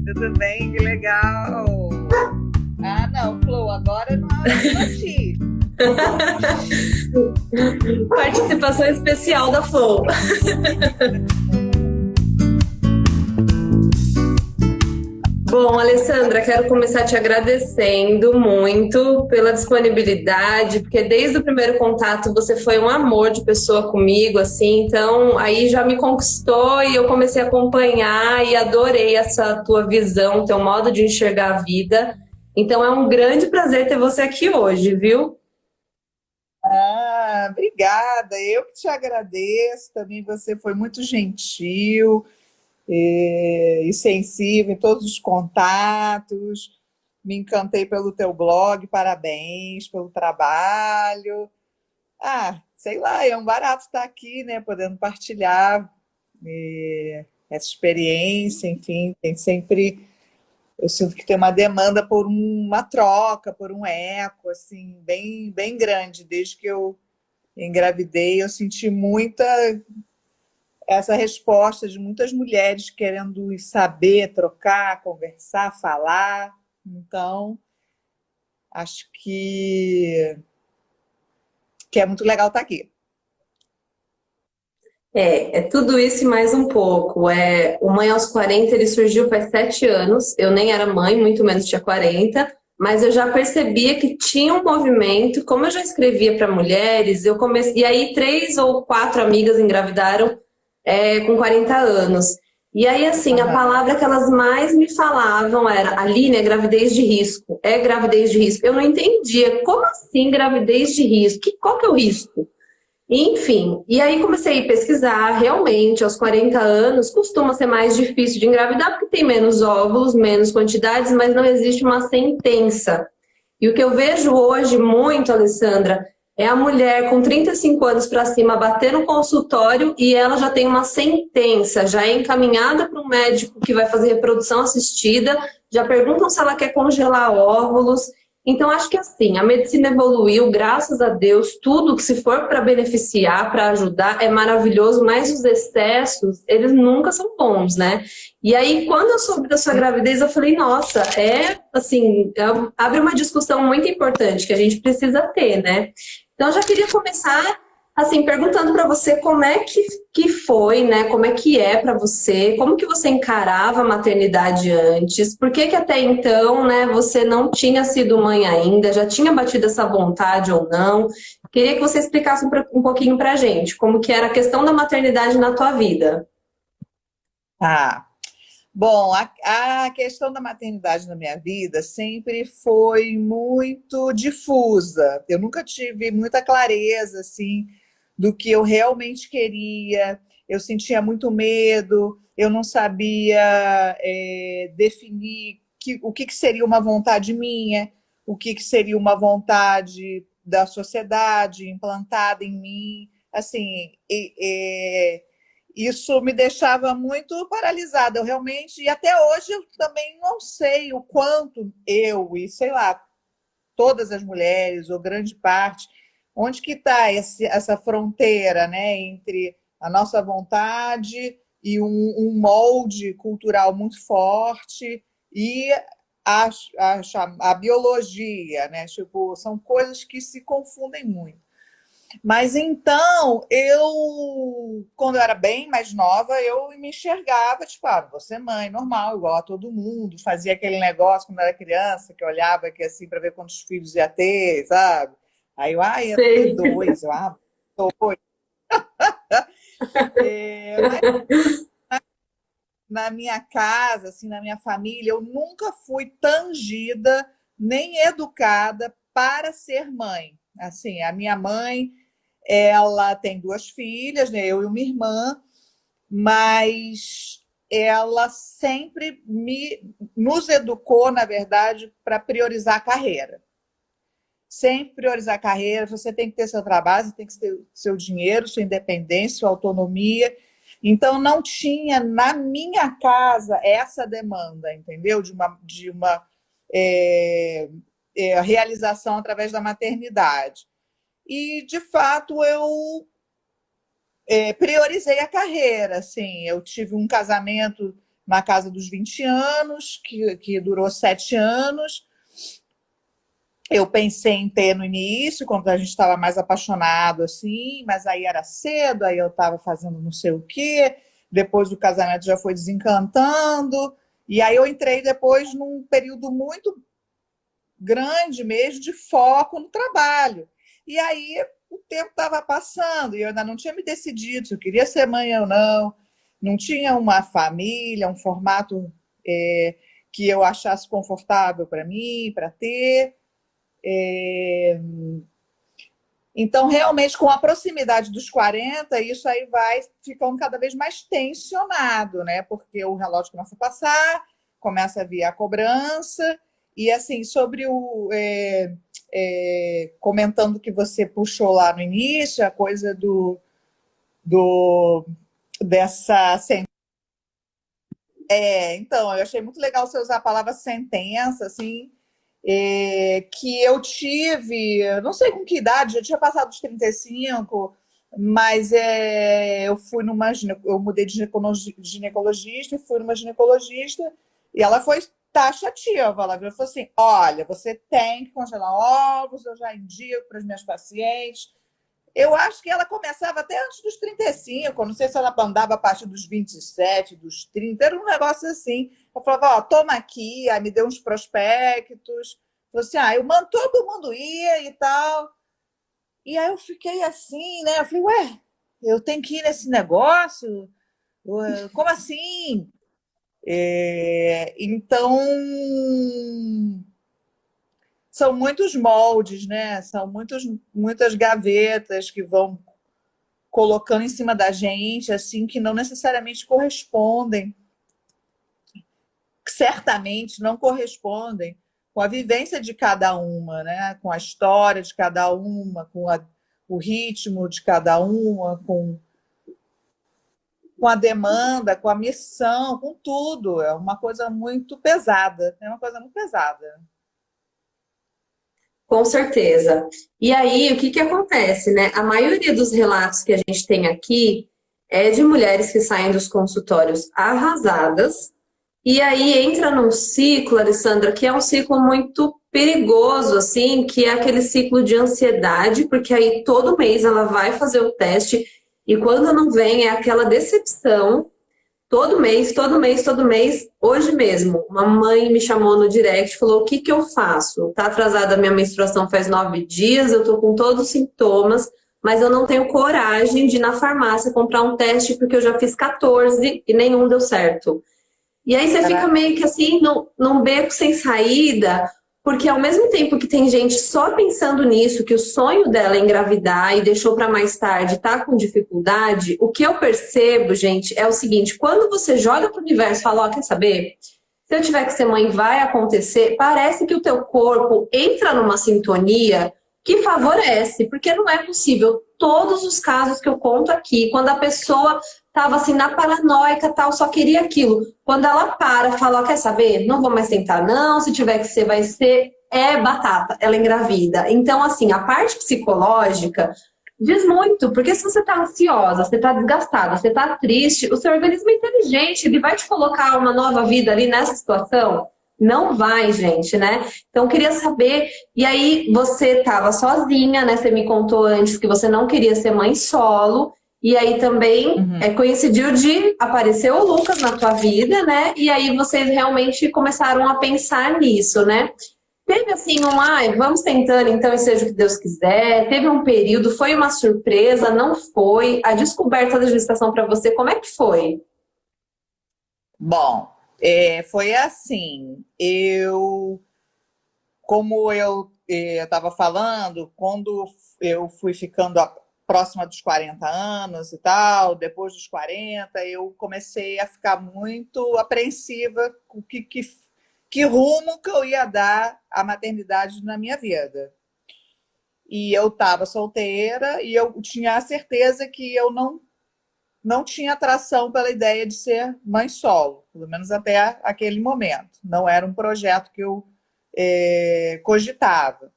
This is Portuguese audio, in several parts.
Tudo bem? Que legal. Ah, não, Flor, agora não é pra ti. Participação especial da Flor. Bom, Alessandra, quero começar te agradecendo muito pela disponibilidade, porque desde o primeiro contato você foi um amor de pessoa comigo, assim, então aí já me conquistou e eu comecei a acompanhar e adorei essa tua visão, teu modo de enxergar a vida. Então é um grande prazer ter você aqui hoje, viu? Ah, obrigada. Eu que te agradeço. Também você foi muito gentil e sensível em todos os contatos. Me encantei pelo teu blog. Parabéns pelo trabalho. Ah, sei lá, é um barato estar aqui, né? Podendo partilhar essa experiência. Enfim, tem sempre. Eu sinto que tem uma demanda por uma troca, por um eco, assim, bem, bem grande. Desde que eu engravidei, eu senti muita essa resposta de muitas mulheres querendo saber, trocar, conversar, falar. Então, acho que é muito legal estar aqui. É tudo isso e mais um pouco. O Mãe aos 40 ele surgiu faz 7 anos. Eu nem era mãe, muito menos tinha 40, mas eu já percebia que tinha um movimento. Como eu já escrevia para mulheres, eu comecei. E aí, 3 ou 4 amigas engravidaram com 40 anos. E aí, assim, a Aham. palavra que elas mais me falavam era: Aline, é gravidez de risco. É gravidez de risco. Eu não entendia. Como assim gravidez de risco? Qual que é o risco? Enfim, e aí comecei a pesquisar, realmente, aos 40 anos costuma ser mais difícil de engravidar porque tem menos óvulos, menos quantidades, mas não existe uma sentença. E o que eu vejo hoje muito, Alessandra, é a mulher com 35 anos para cima bater no consultório e ela já tem uma sentença, já é encaminhada para um médico que vai fazer reprodução assistida, já perguntam se ela quer congelar óvulos. Então, acho que assim, a medicina evoluiu, graças a Deus, tudo que se for para beneficiar, para ajudar, é maravilhoso, mas os excessos, eles nunca são bons, né? E aí, quando eu soube da sua gravidez, eu falei, nossa, assim, abre uma discussão muito importante que a gente precisa ter, né? Então, eu já queria começar, assim, perguntando para você como é que foi, né? Como é que é para você? Como que você encarava a maternidade antes? Por que que até então, né, você não tinha sido mãe ainda? Já tinha batido essa vontade ou não? Queria que você explicasse um pouquinho pra gente como que era a questão da maternidade na tua vida. Tá. Bom, a questão da maternidade na minha vida sempre foi muito difusa. Eu nunca tive muita clareza assim do que eu realmente queria. Eu sentia muito medo. Eu não sabia definir o que seria uma vontade minha, o que seria uma vontade da sociedade implantada em mim. Assim, isso me deixava muito paralisada. Eu realmente, e até hoje eu também não sei o quanto eu e, sei lá, todas as mulheres, ou grande parte, onde que está essa fronteira, né, entre a nossa vontade e um molde cultural muito forte e a, a biologia, né? Tipo, são coisas que se confundem muito. Mas então, quando eu era bem mais nova, eu me enxergava, tipo, vou ser mãe, normal, igual a todo mundo. Fazia aquele negócio quando eu era criança, que eu olhava aqui assim para ver quantos filhos ia ter, sabe? Aí eu, ia ter Sei. dois, dois. Mas na minha casa, assim, na minha família, eu nunca fui tangida nem educada para ser mãe. Assim, a minha mãe, ela tem 2 filhas, né? Eu e uma irmã, mas ela sempre nos educou, na verdade, para priorizar a carreira. Sempre priorizar a carreira, você tem que ter seu trabalho, você tem que ter seu dinheiro, sua independência, sua autonomia. Então, não tinha na minha casa essa demanda, entendeu? De uma é, realização através da maternidade. E, de fato, eu priorizei a carreira. Assim, eu tive um casamento na casa dos 20 anos, que durou 7 anos. Eu pensei em ter no início, quando a gente estava mais apaixonado, assim, mas aí era cedo, aí eu estava fazendo não sei o quê, depois o casamento já foi desencantando, e aí eu entrei depois num período muito grande mesmo de foco no trabalho. E aí o tempo estava passando e eu ainda não tinha me decidido se eu queria ser mãe ou não, não tinha uma família, um formato que eu achasse confortável para mim, para ter. Então, realmente, com a proximidade dos 40, isso aí vai ficando cada vez mais tensionado, né? Porque o relógio começa a passar, começa a vir a cobrança, e assim, sobre o. Comentando que você puxou lá no início, a coisa dessa. Então, eu achei muito legal você usar a palavra sentença, assim, que eu tive, não sei com que idade, já tinha passado dos 35, mas eu mudei de ginecologista e fui numa ginecologista e ela foi taxativa, ela falou assim, olha, você tem que congelar ovos, eu já indico para as minhas pacientes. Eu acho que ela começava até antes dos 35, não sei se ela andava a partir dos 27, dos 30, era um negócio assim. Eu falava, ó, toma aqui, aí me deu uns prospectos. Falei assim, todo mundo ia e tal. E aí eu fiquei assim, né? Eu falei, ué, eu tenho que ir nesse negócio? Como assim? Então, são muitos moldes, né? São muitas gavetas que vão colocando em cima da gente, assim, que não necessariamente correspondem, que certamente não correspondem com a vivência de cada uma, né? Com a história de cada uma, o ritmo de cada uma, com a demanda, com a missão, com tudo. É uma coisa muito pesada, é uma coisa muito pesada. Com certeza. E aí, o que que acontece, né? A maioria dos relatos que a gente tem aqui é de mulheres que saem dos consultórios arrasadas, e aí entra num ciclo, Alessandra, que é um ciclo muito perigoso, assim, que é aquele ciclo de ansiedade, porque aí todo mês ela vai fazer o teste, e quando não vem é aquela decepção. Todo mês, todo mês, todo mês, hoje mesmo, uma mãe me chamou no direct e falou: o que que eu faço? Tá atrasada a minha menstruação faz 9 dias, eu tô com todos os sintomas, mas eu não tenho coragem de ir na farmácia comprar um teste porque eu já fiz 14 e nenhum deu certo. E aí você fica meio que assim, num beco sem saída, porque ao mesmo tempo que tem gente só pensando nisso, que o sonho dela é engravidar e deixou para mais tarde, tá com dificuldade, o que eu percebo, gente, é o seguinte: quando você joga pro universo e fala, ó, quer saber? Se eu tiver que ser mãe, vai acontecer, parece que o teu corpo entra numa sintonia que favorece, porque não é possível. Todos os casos que eu conto aqui, quando a pessoa estava assim na paranoica, tal, só queria aquilo. Quando ela fala, ó, quer saber? Não vou mais tentar, não. Se tiver que ser, vai ser. É batata, ela engravida. Então, assim, a parte psicológica diz muito, porque se você está ansiosa, você está desgastada, você está triste, o seu organismo é inteligente, ele vai te colocar uma nova vida ali nessa situação? Não vai, gente, né? Então, eu queria saber. E aí, você estava sozinha, né? Você me contou antes que você não queria ser mãe solo. E aí também coincidiu de aparecer o Lucas na tua vida, né? E aí vocês realmente começaram a pensar nisso, né? Teve assim vamos tentando então e seja o que Deus quiser. Teve um período, foi uma surpresa, não foi? A descoberta da gestação para você, como é que foi? Bom, foi assim, como eu estava falando, quando eu fui ficando próxima dos 40 anos e tal, depois dos 40, eu comecei a ficar muito apreensiva com que rumo que eu ia dar à maternidade na minha vida. E eu estava solteira e eu tinha a certeza que eu não tinha atração pela ideia de ser mãe solo, pelo menos até aquele momento. Não era um projeto que eu cogitava.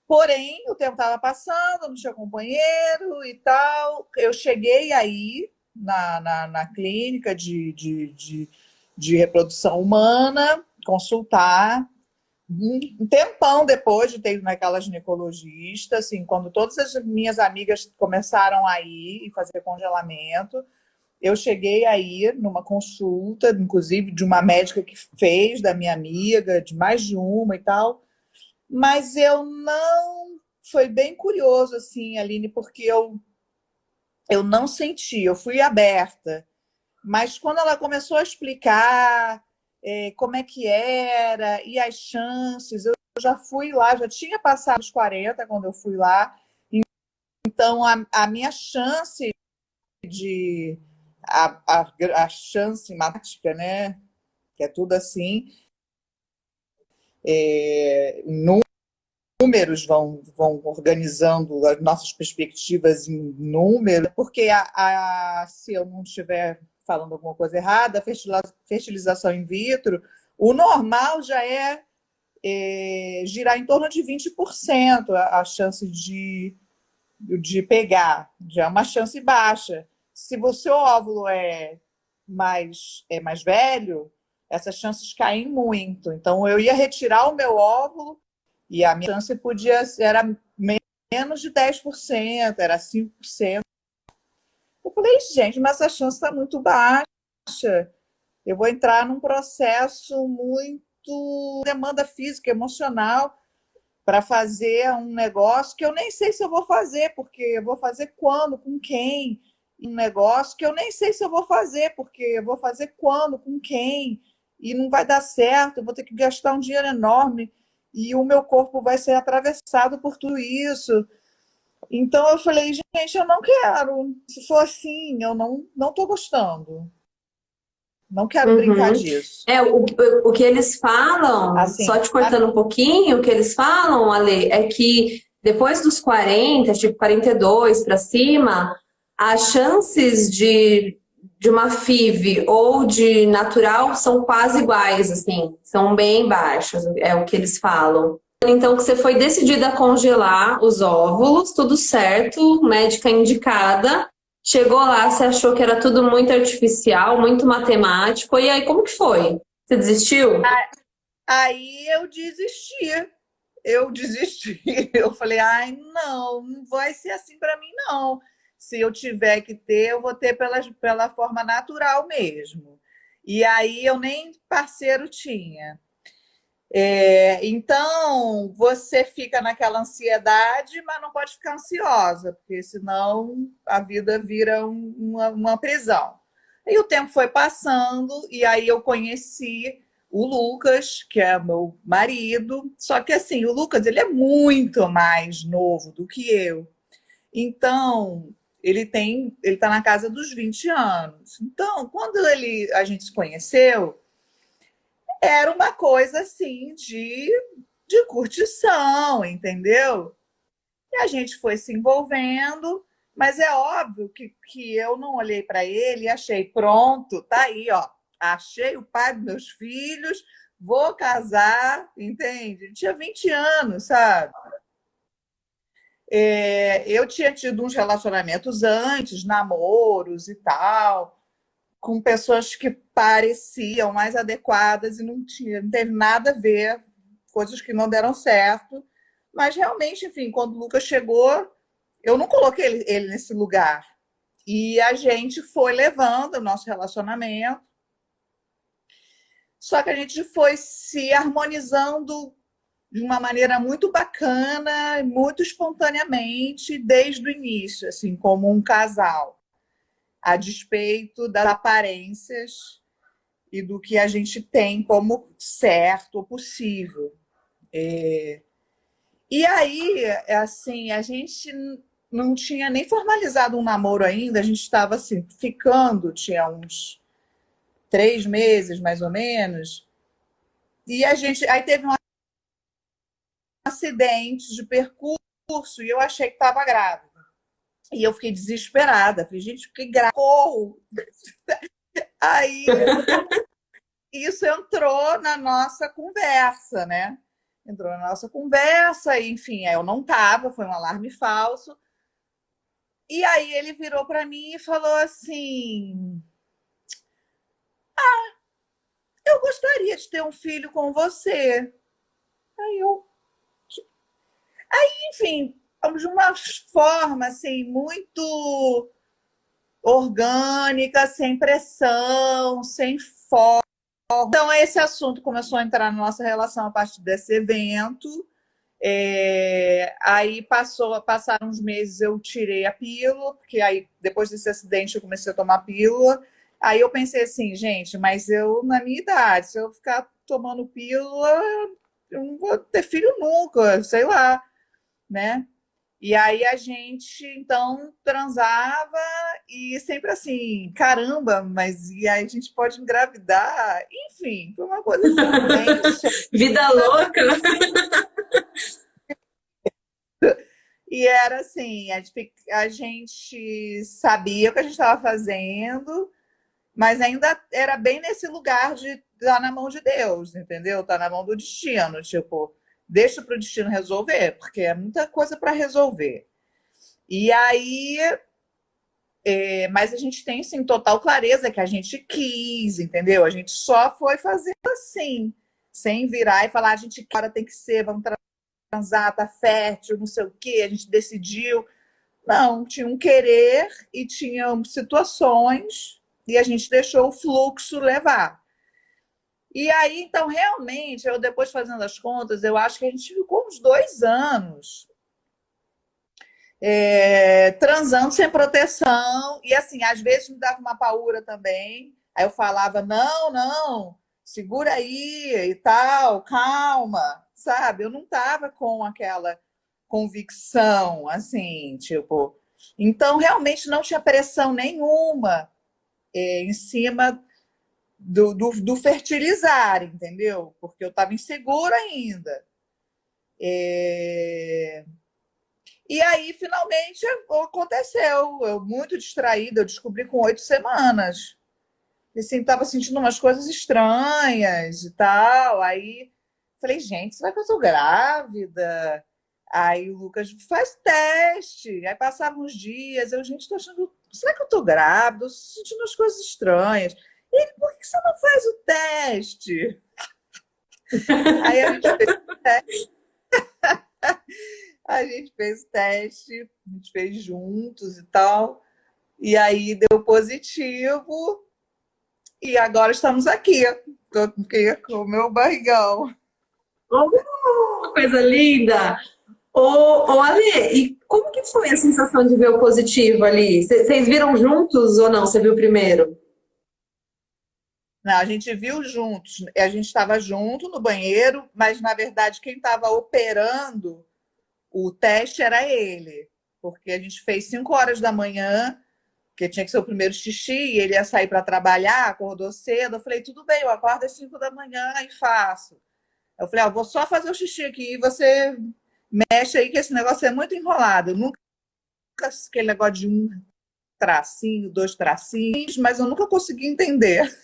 Porém, o tempo estava passando, não tinha companheiro e tal. Eu cheguei aí na clínica de reprodução humana, consultar. Um tempão depois de ter ido naquela ginecologista, assim, quando todas as minhas amigas começaram a ir e fazer congelamento, eu cheguei aí numa consulta, inclusive de uma médica que fez, da minha amiga, de mais de uma e tal, mas eu não... Foi bem curioso, assim, Aline, porque eu não senti, eu fui aberta, mas quando ela começou a explicar como é que era e as chances, eu já fui lá, já tinha passado os 40 quando eu fui lá, então a minha chance de... a chance matemática, né, que é tudo assim, números vão organizando as nossas perspectivas em números, porque se eu não estiver falando alguma coisa errada, a fertilização in vitro, o normal já girar em torno de 20% a chance de pegar, já é uma chance baixa. Se o seu óvulo é mais velho, essas chances caem muito. Então, eu ia retirar o meu óvulo e a minha chance era menos de 10%, era 5%. Eu falei, gente, mas essa chance está muito baixa. Eu vou entrar num processo muito demanda física, emocional, para fazer um negócio que eu nem sei se eu vou fazer, porque eu vou fazer quando, com quem? Um negócio que eu nem sei se eu vou fazer, porque eu vou fazer quando, com quem? E não vai dar certo, eu vou ter que gastar um dinheiro enorme e o meu corpo vai ser atravessado por tudo isso. Então eu falei, gente, eu não quero. Se for assim, eu não estou gostando. Não quero brincar Uhum. disso. O que eles falam, só Assim, te cortando um pouquinho, o que eles falam, Ale, é que depois dos 40, tipo 42 para cima, as chances de uma FIV ou de natural são quase iguais, assim, são bem baixas, é o que eles falam. Então, que você foi decidida a congelar os óvulos, tudo certo, médica indicada. Chegou lá, você achou que era tudo muito artificial, muito matemático, e aí como que foi? Você desistiu? aí eu desisti. Eu desisti. Eu falei, ai, não vai ser assim para mim, não. Se eu tiver que ter, eu vou ter pela forma natural mesmo. E aí eu nem parceiro tinha. Então, você fica naquela ansiedade, mas não pode ficar ansiosa, porque senão a vida vira uma prisão. E o tempo foi passando, e aí eu conheci o Lucas, que é meu marido. Só que assim, o Lucas ele é muito mais novo do que eu. Então, ele está na casa dos 20 anos. Então, quando a gente se conheceu, era uma coisa assim de curtição, entendeu? E a gente foi se envolvendo, mas é óbvio que eu não olhei para ele e achei, pronto, tá aí, ó. Achei o pai dos meus filhos, vou casar, entende? Ele tinha 20 anos, sabe? Eu tinha tido uns relacionamentos antes, namoros e tal, com pessoas que pareciam mais adequadas e não teve nada a ver, coisas que não deram certo. Mas realmente, enfim, quando o Lucas chegou, eu não coloquei ele nesse lugar. E a gente foi levando o nosso relacionamento, só que a gente foi se harmonizando de uma maneira muito bacana, muito espontaneamente, desde o início, assim, como um casal, a despeito das aparências e do que a gente tem como certo ou possível. E aí, assim, a gente não tinha nem formalizado um namoro ainda, a gente estava assim, ficando, tinha uns 3 meses, mais ou menos, e aí teve um acidente de percurso e eu achei que estava grávida. E eu fiquei desesperada, falei, gente, que grávida, corro! Aí isso entrou na nossa conversa, né? Entrou na nossa conversa, e, enfim, eu não estava, foi um alarme falso. E aí ele virou para mim e falou assim: eu gostaria de ter um filho com você. Aí eu, enfim, de uma forma assim, muito orgânica, sem pressão, sem foco. Então, esse assunto começou a entrar na nossa relação a partir desse evento. Aí passaram uns meses, eu tirei a pílula, porque aí depois desse acidente eu comecei a tomar pílula. Aí eu pensei assim, gente, mas eu, na minha idade, se eu ficar tomando pílula, eu não vou ter filho nunca, sei lá, né? E aí a gente, então, transava e sempre assim, caramba, mas e aí a gente pode engravidar? Enfim, foi uma coisa assim, bem Vida louca! e era assim, a gente sabia o que a gente estava fazendo, mas ainda era bem nesse lugar de estar na mão de Deus, entendeu? Tá na mão do destino, tipo, deixa para o destino resolver, porque é muita coisa para resolver. E aí, mas a gente tem sim total clareza que a gente quis, entendeu? A gente só foi fazendo assim, sem virar e falar, a gente que hora tem que ser, vamos transar, tá fértil, não sei o quê, a gente decidiu. Não, tinha um querer e tinha situações e a gente deixou o fluxo levar. E aí, então, realmente, eu depois fazendo as contas, eu acho que a gente ficou uns 2 anos transando sem proteção. E assim, às vezes me dava uma paura também. Aí eu falava, não, não, segura aí e tal, calma, sabe? Eu não estava com aquela convicção, assim, tipo. Então, realmente não tinha pressão nenhuma em cima do fertilizar, entendeu? Porque eu estava insegura ainda. E aí, finalmente, aconteceu. Eu, muito distraída, eu descobri com 8 semanas. E assim, estava sentindo umas coisas estranhas e tal. Aí falei, gente, será que eu estou grávida? Aí o Lucas faz teste. Aí passavam uns dias, eu, gente, estou achando, será que eu estou grávida? Estou sentindo umas coisas estranhas. E ele, por que você não faz o teste? Aí a gente fez o teste, a gente fez juntos e tal. E aí deu positivo. E agora estamos aqui, com o meu barrigão. Oh, coisa linda! Ô, Ale, e como que foi a sensação de ver o positivo ali? Vocês viram juntos ou não? Você viu primeiro? Não, a gente viu juntos, a gente estava junto no banheiro, mas na verdade quem estava operando o teste era ele, porque a gente fez 5 horas da manhã, que tinha que ser o primeiro xixi, e ele ia sair para trabalhar, acordou cedo. Eu falei, tudo bem, eu acordo às 5 da manhã e faço. Eu falei, vou só fazer o xixi aqui e você mexe aí, que esse negócio é muito enrolado. Eu nunca aquele negócio de um tracinho, 2 tracinhos, mas eu nunca consegui entender.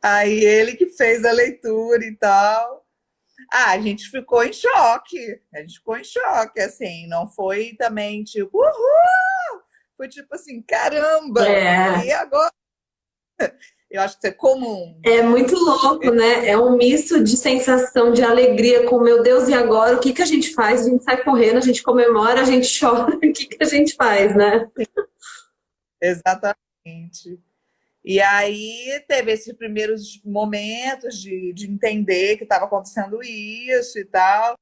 Aí ele que fez a leitura e tal. A gente ficou em choque. A gente ficou em choque, assim. Não foi também tipo, uhul! Foi tipo assim, caramba! É, E agora? Eu acho que isso é comum, é né? muito louco, né? É um misto de sensação de alegria com, meu Deus, e agora? O que que a gente faz? A gente sai correndo, a gente comemora, a gente chora. O que que a gente faz, né? Exatamente. E aí teve esses primeiros momentos de entender que estava acontecendo isso e tal.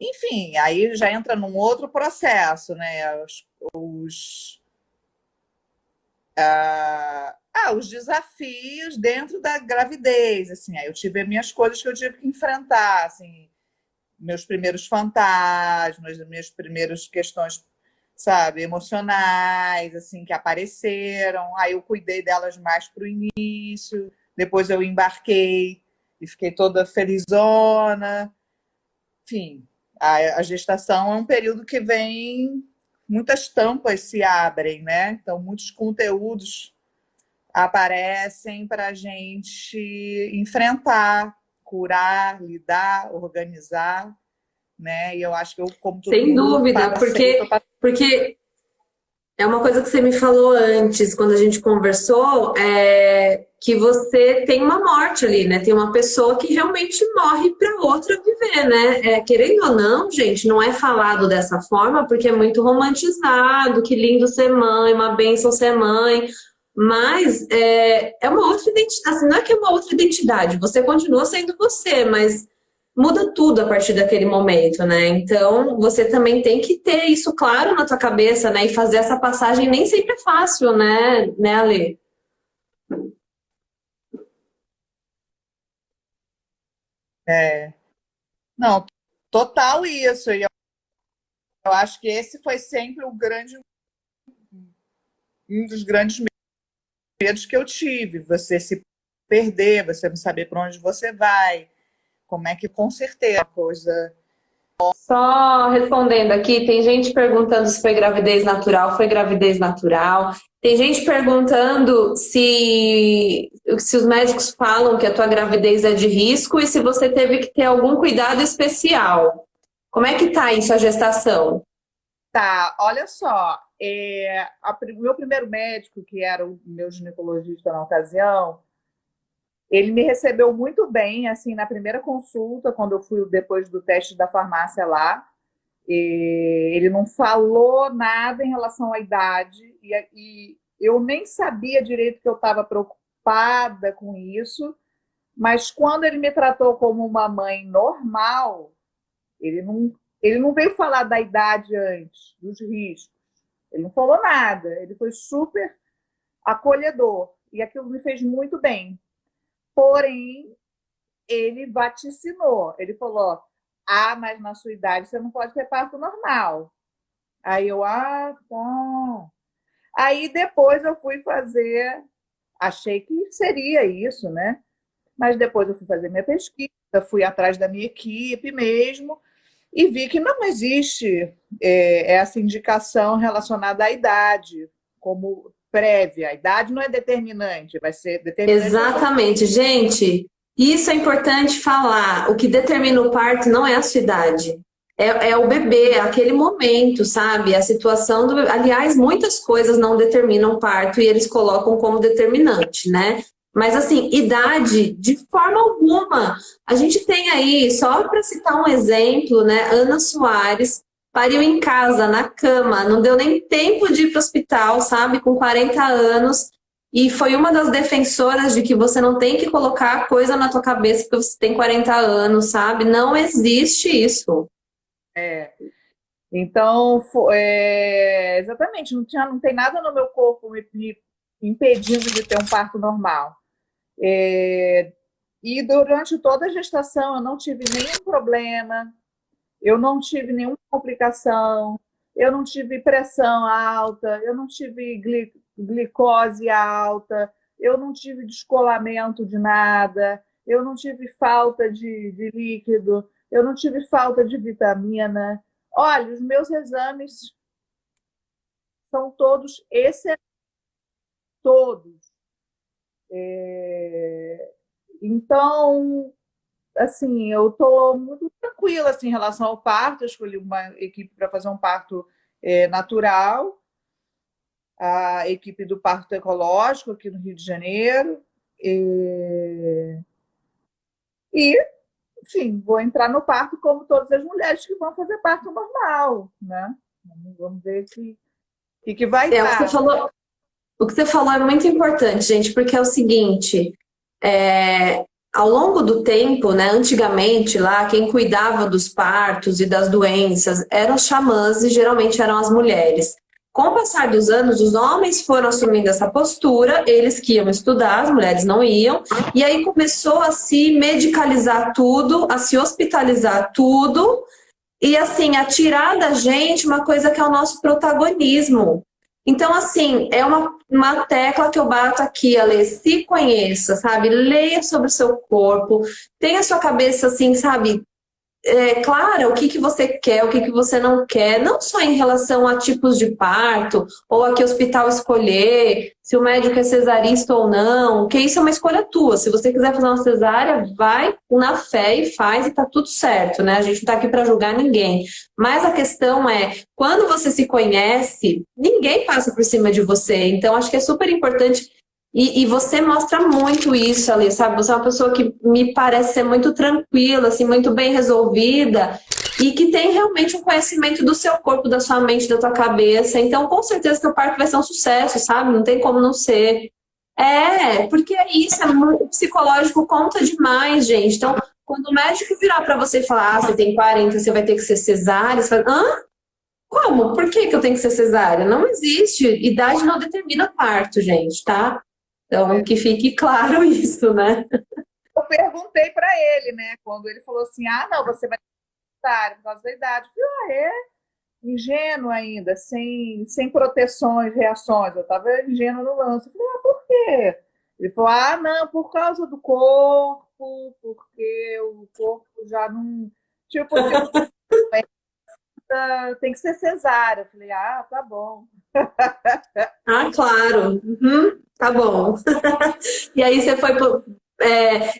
Enfim, aí já entra num outro processo, né? Os, os desafios dentro da gravidez, assim. Aí eu tive as minhas coisas que eu tive que enfrentar, assim, meus primeiros fantasmas, minhas primeiras questões, sabe, emocionais, assim, que apareceram. Aí eu cuidei delas mais para o início, depois eu embarquei e fiquei toda felizona. Enfim, a gestação é um período que vem, muitas tampas se abrem, né? Então, muitos conteúdos aparecem para a gente enfrentar, curar, lidar, organizar, né? E eu acho que eu, como todo Sem mundo, dúvida, passei. porque É uma coisa que você me falou antes, quando a gente conversou, que você tem uma morte ali, né? Tem uma pessoa que realmente morre para outra viver, né? Querendo ou não, gente, não é falado dessa forma porque é muito romantizado, que lindo ser mãe, uma bênção ser mãe, mas é uma outra identidade, assim, não é que é uma outra identidade, você continua sendo você, mas muda tudo a partir daquele momento, né? Então, você também tem que ter isso claro na tua cabeça, né? E fazer essa passagem nem sempre é fácil, né, Ale? É, não, total isso. E eu acho que esse foi sempre um dos grandes medos que eu tive. Você se perder, você não saber para onde você vai, como é que consertar a coisa. Só respondendo aqui, tem gente perguntando se foi gravidez natural, foi gravidez natural. Tem gente perguntando se os médicos falam que a tua gravidez é de risco e se você teve que ter algum cuidado especial. Como é que tá isso, a gestação? Tá, olha só, o meu primeiro médico, que era o meu ginecologista na ocasião, ele me recebeu muito bem, assim, na primeira consulta, quando eu fui depois do teste da farmácia lá. Ele não falou nada em relação à idade, e eu nem sabia direito que eu estava preocupada com isso, mas quando ele me tratou como uma mãe normal, ele não, ele não veio falar da idade antes, dos riscos. Ele não falou nada, ele foi super acolhedor, e aquilo me fez muito bem. Porém, ele vaticinou, ele falou: mas na sua idade você não pode ter parto normal. Aí eu, tá. Aí depois eu fui fazer, achei que seria isso, né? Mas depois eu fui fazer minha pesquisa, fui atrás da minha equipe mesmo, e vi que não existe essa indicação relacionada à idade, como prévia. A idade não é determinante, vai ser determinante. Exatamente, gente. Isso é importante falar. O que determina o parto não é a sua idade. É o bebê, é aquele momento, sabe? A situação do bebê. Aliás, muitas coisas não determinam o parto e eles colocam como determinante, né? Mas, assim, idade, de forma alguma. A gente tem aí, só para citar um exemplo, né? Ana Soares pariu em casa, na cama, não deu nem tempo de ir para o hospital, sabe? Com 40 anos. E foi uma das defensoras de que você não tem que colocar coisa na tua cabeça porque você tem 40 anos, sabe? Não existe isso. Então, exatamente, não tem nada no meu corpo me impedindo de ter um parto normal. E durante toda a gestação eu não tive nenhum problema, eu não tive nenhuma complicação, eu não tive pressão alta, eu não tive glicose alta, eu não tive descolamento de nada, eu não tive falta de líquido, eu não tive falta de vitamina. Olha, os meus exames são todos excelentes, todos. Então, assim, eu estou muito tranquila assim, em relação ao parto. Eu escolhi uma equipe para fazer um parto natural, a equipe do parto ecológico aqui no Rio de Janeiro. Enfim, vou entrar no parto como todas as mulheres que vão fazer parto normal, né? Vamos ver o que vai dar. O que você falou é muito importante, gente, porque é o seguinte, ao longo do tempo, né, antigamente lá, quem cuidava dos partos e das doenças eram os xamãs e geralmente eram as mulheres. Com o passar dos anos, os homens foram assumindo essa postura, eles que iam estudar, as mulheres não iam, e aí começou a se medicalizar tudo, a se hospitalizar tudo, e assim, a tirar da gente uma coisa que é o nosso protagonismo. Então, assim, é uma tecla que eu bato aqui, Ale, se conheça, sabe? Leia sobre o seu corpo, tenha a sua cabeça, assim, sabe, clara o que que você quer, o que que você não quer, não só em relação a tipos de parto, ou a que hospital escolher, se o médico é cesarista ou não, que isso é uma escolha tua. Se você quiser fazer uma cesárea, vai na fé e faz e tá tudo certo, né? A gente não tá aqui para julgar ninguém. Mas a questão é, quando você se conhece, ninguém passa por cima de você. Então, acho que é super importante. E você mostra muito isso ali, sabe? Você é uma pessoa que me parece ser muito tranquila, assim, muito bem resolvida e que tem realmente um conhecimento do seu corpo, da sua mente, da tua cabeça. Então, com certeza, teu parto vai ser um sucesso, sabe? Não tem como não ser. Porque é isso, o psicológico conta demais, gente. Então, quando o médico virar para você e falar, você tem 40, você vai ter que ser cesárea, você fala, hã? Como? Por que que eu tenho que ser cesárea? Não existe. Idade não determina parto, gente, tá? Então, que fique claro isso, né? Eu perguntei para ele, né? Quando ele falou assim: ah, não, você vai estar por causa da idade. Eu falei, ah, é? Ingênuo ainda, sem proteções, reações. Eu estava ingênuo no lance. Eu falei, ah, por quê? Ele falou, ah, não, por causa do corpo, porque o corpo já não. Tipo, tem que ser cesárea. Eu falei, ah, tá bom. Ah, claro. Uhum, tá bom. E aí você foi pro.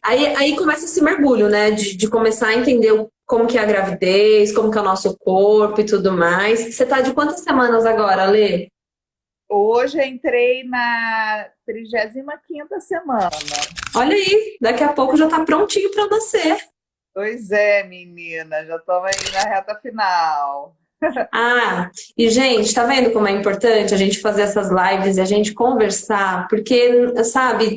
Aí começa esse mergulho, né? De começar a entender como que é a gravidez, como que é o nosso corpo e tudo mais. Você tá de quantas semanas agora, Lê? Hoje eu entrei na 35ª semana. Olha aí, daqui a pouco já tá prontinho para nascer. Pois é, menina, já estamos aí na reta final. Ah, e gente, tá vendo como é importante a gente fazer essas lives e a gente conversar? Porque, sabe,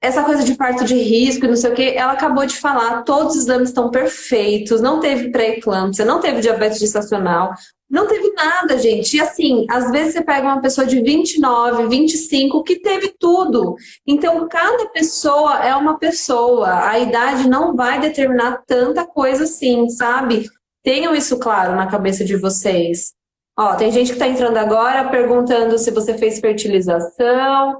essa coisa de parto de risco e não sei o que, ela acabou de falar, todos os exames estão perfeitos, não teve pré-eclâmpsia, não teve diabetes gestacional, não teve nada, gente. E assim, às vezes você pega uma pessoa de 29, 25 que teve tudo. Então, cada pessoa é uma pessoa. A idade não vai determinar tanta coisa assim, sabe? Tenham isso claro na cabeça de vocês. Ó, tem gente que está entrando agora perguntando se você fez fertilização,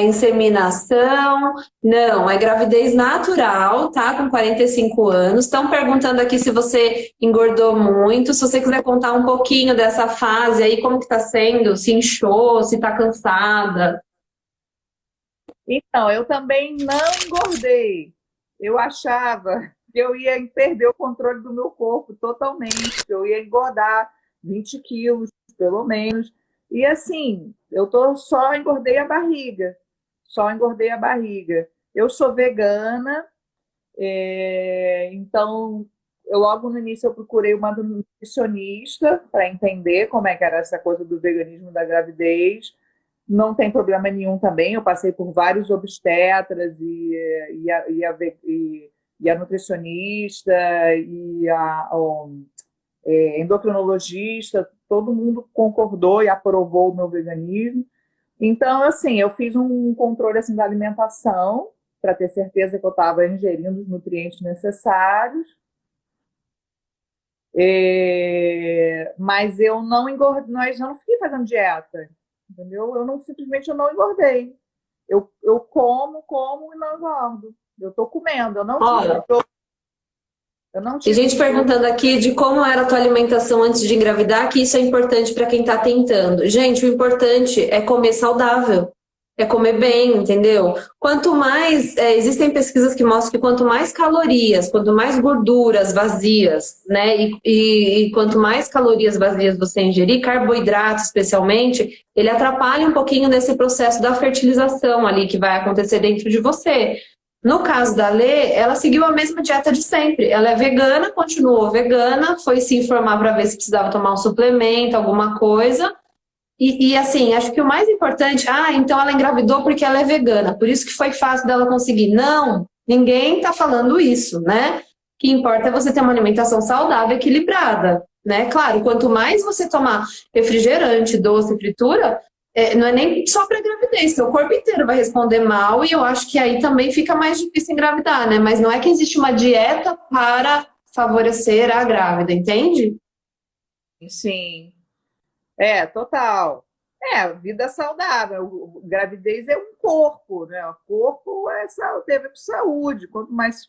inseminação. Não, é gravidez natural, tá? Com 45 anos. Estão perguntando aqui se você engordou muito. Se você quiser contar um pouquinho dessa fase aí, como que tá sendo? Se inchou, se tá cansada. Então, eu também não engordei. Eu achava que eu ia perder o controle do meu corpo totalmente, que eu ia engordar 20 quilos, pelo menos. E assim, só engordei a barriga. Só engordei a barriga. Eu sou vegana, então eu logo no início eu procurei uma nutricionista para entender como é que era essa coisa do veganismo da gravidez. Não tem problema nenhum também. Eu passei por vários obstetras e a nutricionista e endocrinologista, todo mundo concordou e aprovou o meu veganismo. Então, assim, eu fiz um controle assim, da alimentação para ter certeza que eu estava ingerindo os nutrientes necessários. Mas eu não engordei, eu não fiquei fazendo dieta, entendeu? Simplesmente eu não engordei. Eu como e não engordo. Eu estou comendo, Olha, eu não tem tive gente perguntando aqui de como era a tua alimentação antes de engravidar, que isso é importante para quem está tentando. Gente, o importante é comer saudável, é comer bem, entendeu? Quanto mais, existem pesquisas que mostram que quanto mais calorias, quanto mais gorduras vazias, né, e quanto mais calorias vazias você ingerir, carboidrato especialmente, ele atrapalha um pouquinho nesse processo da fertilização ali que vai acontecer dentro de você. No caso da Lê, ela seguiu a mesma dieta de sempre. Ela é vegana, continuou vegana, foi se informar para ver se precisava tomar um suplemento, alguma coisa. E assim, acho que o mais importante, então ela engravidou porque ela é vegana, por isso que foi fácil dela conseguir. Não, ninguém está falando isso, né? O que importa é você ter uma alimentação saudável, equilibrada, né? Claro, quanto mais você tomar refrigerante, doce, fritura, não é nem só para gravidez, seu corpo inteiro vai responder mal e eu acho que aí também fica mais difícil engravidar, né? Mas não é que existe uma dieta para favorecer a grávida, entende? Sim, total. Vida saudável. Gravidez é um corpo, né? O corpo tem a ver com saúde. Quanto mais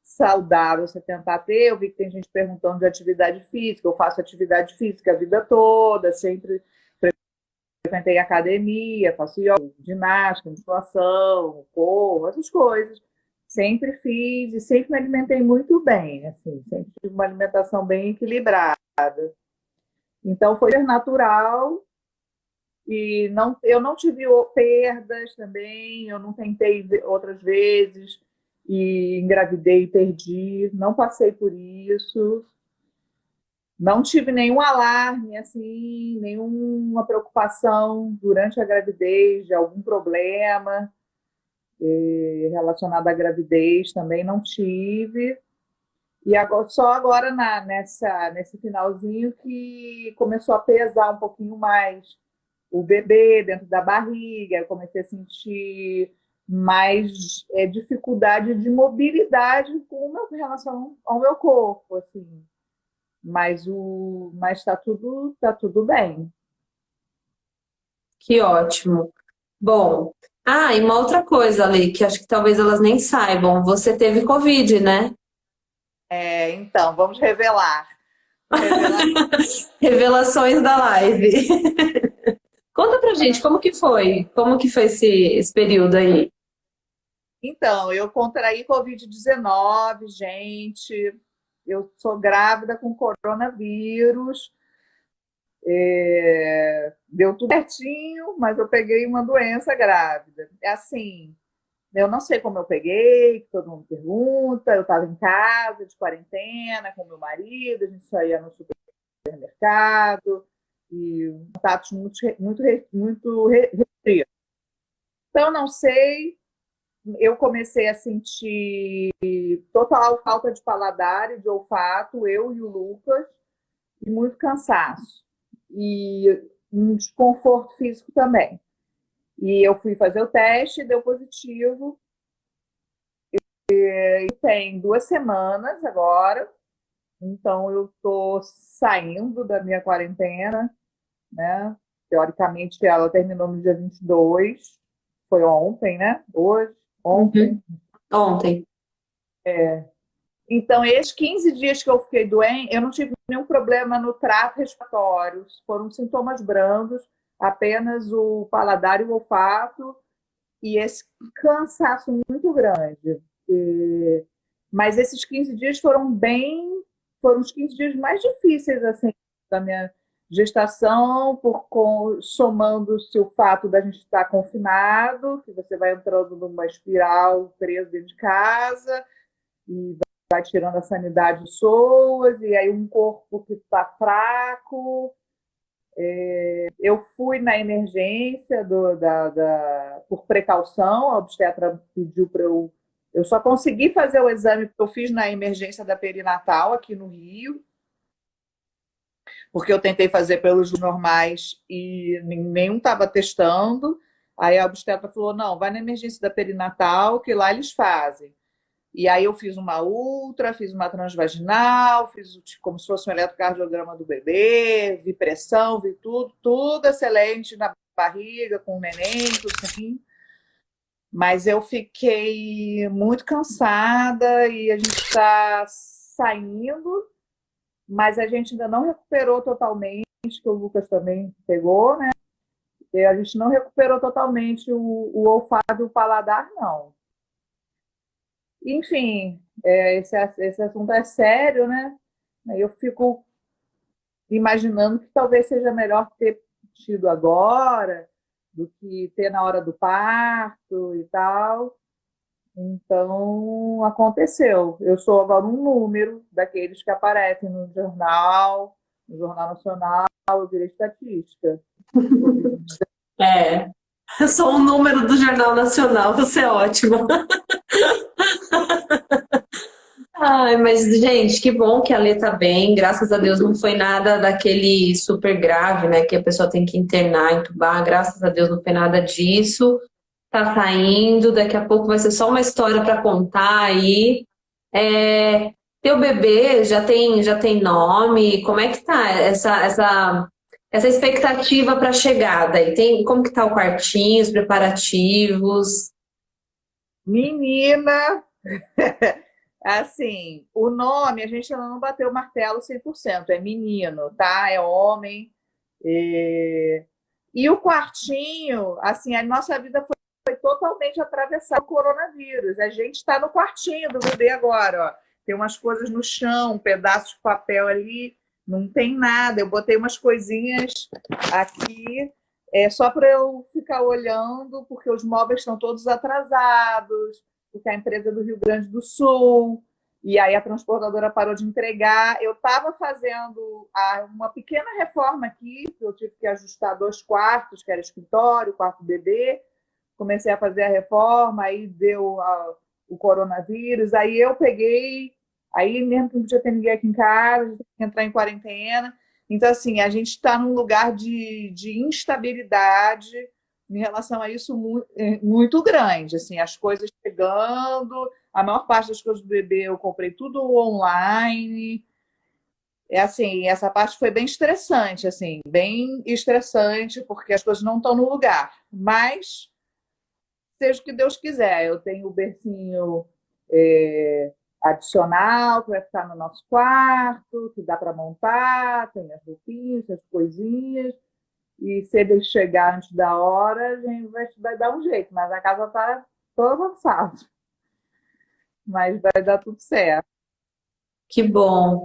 saudável você tentar ter. Eu vi que tem gente perguntando de atividade física. Eu faço atividade física a vida toda, sempre frequentei academia, faço yoga, ginástica, musculação, corro, essas coisas. Sempre fiz e sempre me alimentei muito bem, assim, sempre tive uma alimentação bem equilibrada. Então foi natural e não, eu não tive perdas também, eu não tentei outras vezes e engravidei e perdi, não passei por isso. Não tive nenhum alarme, assim, nenhuma preocupação durante a gravidez de algum problema relacionado à gravidez, também não tive. E agora, só agora nesse finalzinho que começou a pesar um pouquinho mais o bebê dentro da barriga, eu comecei a sentir mais dificuldade de mobilidade com relação ao meu corpo, assim. Mas tá tudo bem. Que ótimo. Bom, e uma outra coisa, Ali, que acho que talvez elas nem saibam, você teve Covid, né? Então, vamos revelar. Revelações da live. Conta pra gente, como que foi? Como que foi esse período aí? Então, eu contraí Covid-19, gente. Eu sou grávida com coronavírus. Deu tudo certinho, mas eu peguei uma doença grávida. É assim, eu não sei como eu peguei, que todo mundo pergunta. Eu estava em casa, de quarentena, com meu marido, a gente saía no supermercado, e contatos muito restritos. Então, não sei, eu comecei a sentir total falta de paladar e de olfato, eu e o Lucas, e muito cansaço. E um desconforto físico também. E eu fui fazer o teste, deu positivo. E tem 2 semanas agora, então eu estou saindo da minha quarentena, né? Teoricamente ela terminou no dia 22, foi ontem, né? Hoje, ontem. Ontem. Então, esses 15 dias que eu fiquei doente, eu não tive nenhum problema no trato respiratório, foram sintomas brandos, apenas o paladar e o olfato, e esse cansaço muito grande. Mas esses 15 dias foram os 15 dias mais difíceis assim, da minha gestação, somando-se o fato da gente estar confinado, que você vai entrando numa espiral preso dentro de casa, e vai tirando a sanidade de pessoas, e aí um corpo que está fraco. Eu fui na emergência por precaução, a obstetra pediu para eu. Eu só consegui fazer o exame que eu fiz na emergência da perinatal aqui no Rio, porque eu tentei fazer pelos normais e nenhum estava testando. Aí a obstetra falou: não, vai na emergência da perinatal, que lá eles fazem. E aí eu fiz uma ultra, fiz uma transvaginal, fiz como se fosse um eletrocardiograma do bebê, vi pressão, vi tudo excelente na barriga, com o neném, tudo assim. Mas eu fiquei muito cansada e a gente está saindo, mas a gente ainda não recuperou totalmente, que o Lucas também pegou, né? E a gente não recuperou totalmente o olfato e o paladar, não. Enfim, esse assunto é sério, né? Eu fico imaginando que talvez seja melhor ter tido agora do que ter na hora do parto e tal. Então, aconteceu. Eu sou agora um número daqueles que aparecem no Jornal Nacional, eu virei estatística. Eu sou um número do Jornal Nacional, você é ótima. Ai, mas, gente, que bom que a Lê tá bem. Graças a Deus não foi nada daquele super grave, né? Que a pessoa tem que internar, entubar. Graças a Deus não foi nada disso. Tá saindo, daqui a pouco vai ser só uma história para contar aí. Teu bebê já tem nome? Como é que tá essa expectativa para a chegada? E como que tá o quartinho, os preparativos? Menina, Assim, o nome a gente ainda não bateu o martelo 100%, é menino, tá? É homem. é, E o quartinho, assim, a nossa vida foi totalmente atravessada pelo coronavírus. A gente está no quartinho do bebê agora, ó. Tem umas coisas no chão, um pedaço de papel ali, não tem nada. Eu botei umas coisinhas aqui, só para eu ficar olhando, porque os móveis estão todos atrasados, porque a empresa é do Rio Grande do Sul, e aí a transportadora parou de entregar. Eu estava fazendo uma pequena reforma aqui, eu tive que ajustar 2 quartos, que era escritório, quarto bebê. Comecei a fazer a reforma, aí deu o coronavírus, aí eu peguei, aí mesmo que não podia ter ninguém aqui em casa, tinha que entrar em quarentena. Então, assim, a gente está num lugar de instabilidade em relação a isso muito grande. Assim, as coisas chegando, a maior parte das coisas do bebê eu comprei tudo online. É assim, essa parte foi bem estressante, assim, bem estressante, porque as coisas não estão no lugar. Mas seja o que Deus quiser. Eu tenho o bercinho adicional, que vai ficar no nosso quarto, que dá para montar, tem as roupinhas, as coisinhas. E se ele chegar antes da hora, a gente vai dar um jeito. Mas a casa está toda avançada. Mas vai dar tudo certo. Que bom.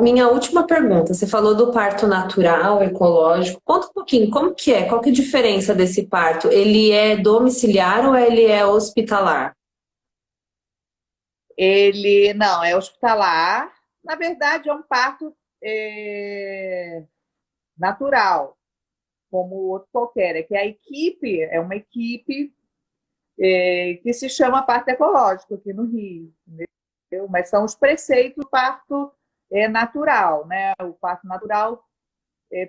Minha última pergunta, você falou do parto natural, ecológico. Conta um pouquinho, como que é? Qual que é a diferença desse parto? Ele é domiciliar ou ele é hospitalar? Ele não é hospitalar. Na verdade, é um parto natural, como outro qualquer. É que a equipe é uma equipe que se chama parto ecológico aqui no Rio, entendeu? Mas são os preceitos do parto natural, né? O parto natural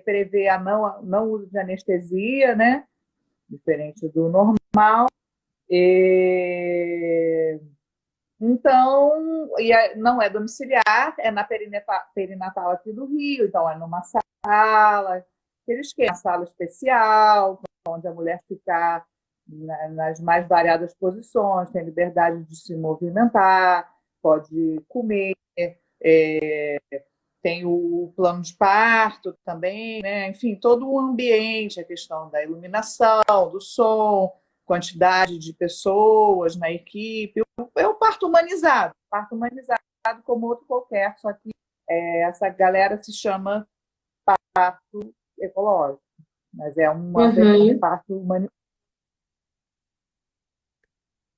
prevê a não uso de anestesia, né? Diferente do normal. Então, não é domiciliar, é na perinatal aqui do Rio, então é numa sala, eles querem uma sala especial, onde a mulher fica nas mais variadas posições, tem liberdade de se movimentar, pode comer, tem o plano de parto também, né? Enfim, todo o ambiente, a questão da iluminação, do som, quantidade de pessoas na equipe. É um parto humanizado como outro qualquer, só que essa galera se chama parto ecológico, mas é um parto humanizado.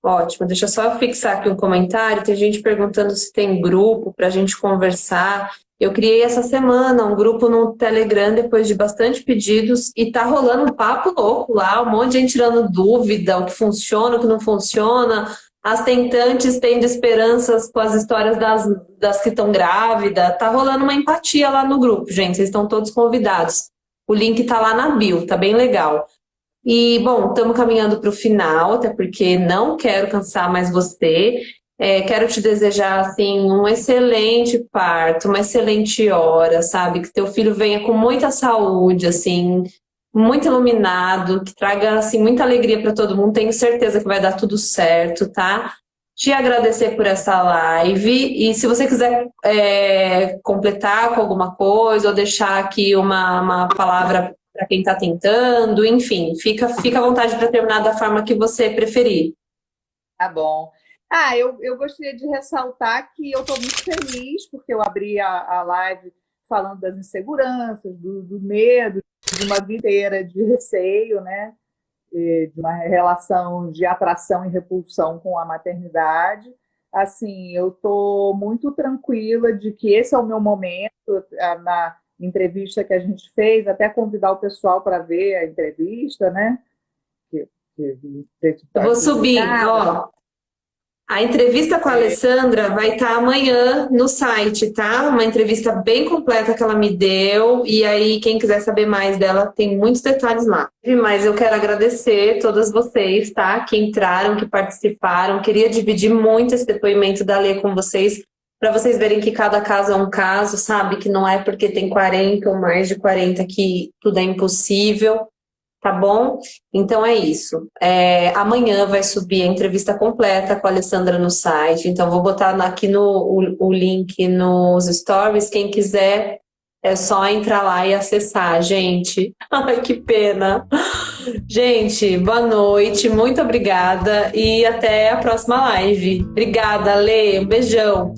Ótimo, deixa eu só fixar aqui um comentário. Tem gente perguntando se tem grupo para a gente conversar. Eu criei essa semana um grupo no Telegram depois de bastante pedidos e tá rolando um papo louco lá, um monte de gente tirando dúvida, o que funciona, o que não funciona. As tentantes tendo esperanças com as histórias das que estão grávidas. Tá rolando uma empatia lá no grupo, gente. Vocês estão todos convidados. O link tá lá na bio, tá bem legal. E, bom, estamos caminhando para o final, até porque não quero cansar mais você. Quero te desejar, assim, um excelente parto, uma excelente hora, sabe? Que teu filho venha com muita saúde, assim, muito iluminado, que traga, assim, muita alegria para todo mundo. Tenho certeza que vai dar tudo certo, tá? Te agradecer por essa live. E se você quiser completar com alguma coisa ou deixar aqui uma palavra para quem está tentando, enfim, fica à vontade para terminar da forma que você preferir. Tá bom. Eu gostaria de ressaltar que eu estou muito feliz porque eu abri a live falando das inseguranças, do medo, de uma vida inteira de receio, né? De uma relação de atração e repulsão com a maternidade. Assim, eu estou muito tranquila de que esse é o meu momento. Na entrevista que a gente fez, até convidar o pessoal para ver a entrevista, né? Eu vou subir, ó. A entrevista com a Alessandra vai estar amanhã no site, tá? Uma entrevista bem completa que ela me deu. E aí, quem quiser saber mais dela, tem muitos detalhes lá. Mas eu quero agradecer todas vocês, tá? Que entraram, que participaram. Queria dividir muito esse depoimento da Lê com vocês, para vocês verem que cada caso é um caso, sabe? Que não é porque tem 40 ou mais de 40 que tudo é impossível. Tá bom? Então é isso. Amanhã vai subir a entrevista completa com a Alessandra no site. Então vou botar aqui o link nos stories. Quem quiser é só entrar lá e acessar, gente. Ai, que pena. Gente, boa noite, muito obrigada e até a próxima live. Obrigada, Lê. Um beijão.